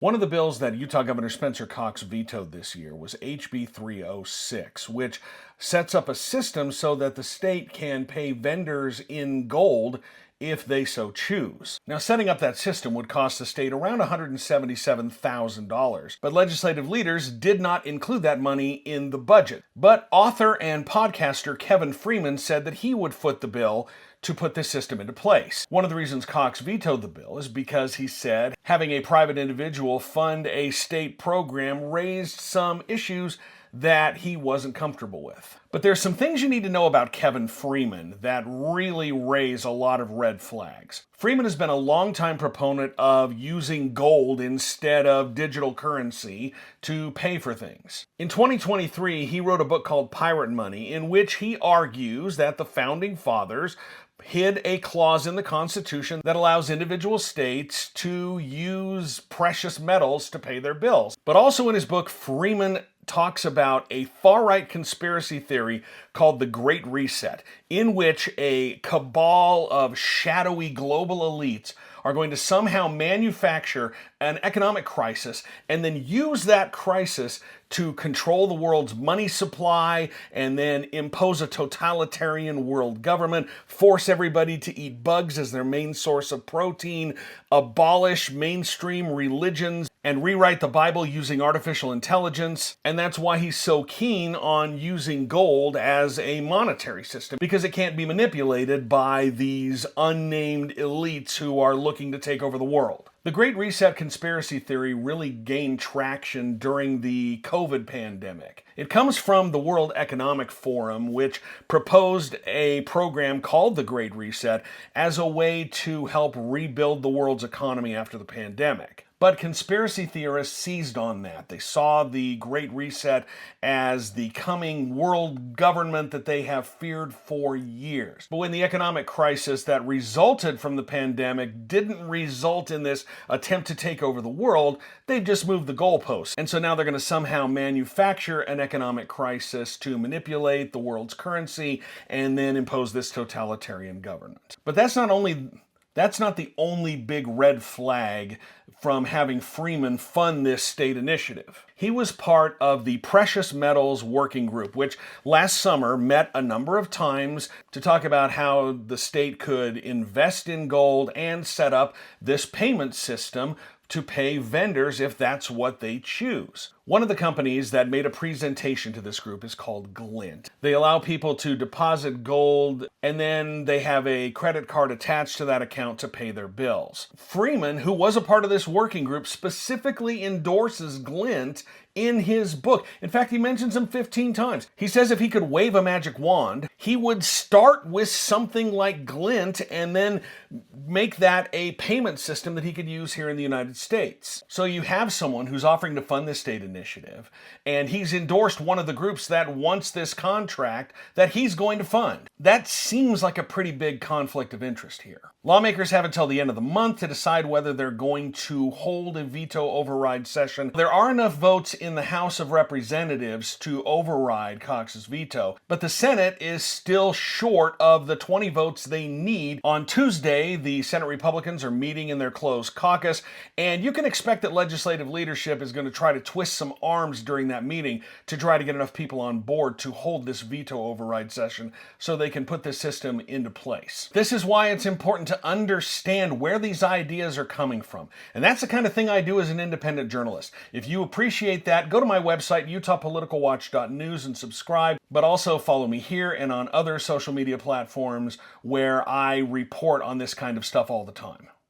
One of the bills that Utah Governor Spencer Cox vetoed this year was HB 306, which sets up a system so that the state can pay vendors in gold if they so choose. Now, setting up that system would cost the state around $177,000, but legislative leaders did not include that money in the budget. But author and podcaster Kevin Freeman said that he would foot the bill to put this system into place. One of the reasons Cox vetoed the bill is because he said having a private individual fund a state program raised some issues that he wasn't comfortable with. But there's some things you need to know about Kevin Freeman that really raise a lot of red flags. Freeman has been a longtime proponent of using gold instead of digital currency to pay for things. In 2023, he wrote a book called Pirate Money, in which he argues that the founding fathers hid a clause in the Constitution that allows individual states to use precious metals to pay their bills. But also in his book, Freeman talks about a far-right conspiracy theory called the Great Reset, in which a cabal of shadowy global elites are going to somehow manufacture an economic crisis and then use that crisis to control the world's money supply and then impose a totalitarian world government, force everybody to eat bugs as their main source of protein, abolish mainstream religions, and rewrite the Bible using artificial intelligence. And that's why he's so keen on using gold as a monetary system, because it can't be manipulated by these unnamed elites who are looking to take over the world. The Great Reset conspiracy theory really gained traction during the COVID pandemic. It comes from the World Economic Forum, which proposed a program called the Great Reset as a way to help rebuild the world's economy after the pandemic. But conspiracy theorists seized on that. They saw the Great Reset as the coming world government that they have feared for years. But when the economic crisis that resulted from the pandemic didn't result in this attempt to take over the world, they've just moved the goalposts. And so now they're going to somehow manufacture an economic crisis to manipulate the world's currency and then impose this totalitarian government. But that's not the only big red flag from having Freeman fund this state initiative. He was part of the Precious Metals Working Group, which last summer met a number of times to talk about how the state could invest in gold and set up this payment system to pay vendors if that's what they choose. One of the companies that made a presentation to this group is called Glint. They allow people to deposit gold and then they have a credit card attached to that account to pay their bills. Freeman, who was a part of this working group, specifically endorses Glint in his book. In fact, he mentions him 15 times. He says if he could wave a magic wand, he would start with something like Glint and then make that a payment system that he could use here in the United States. So you have someone who's offering to fund this state initiative, and he's endorsed one of the groups that wants this contract that he's going to fund. That seems like a pretty big conflict of interest here. Lawmakers have until the end of the month to decide whether they're going to hold a veto override session. There are enough votes in the House of Representatives to override Cox's veto, but the Senate is still short of the 20 votes they need. On Tuesday, the Senate Republicans are meeting in their closed caucus, and you can expect that legislative leadership is going to try to twist some arms during that meeting to try to get enough people on board to hold this veto override session so they can put this system into place. This is why it's important to understand where these ideas are coming from. And that's the kind of thing I do as an independent journalist. If you appreciate that, go to my website, utahpoliticalwatch.news, and subscribe, but also follow me here and on other social media platforms where I report on this kind of stuff all the time.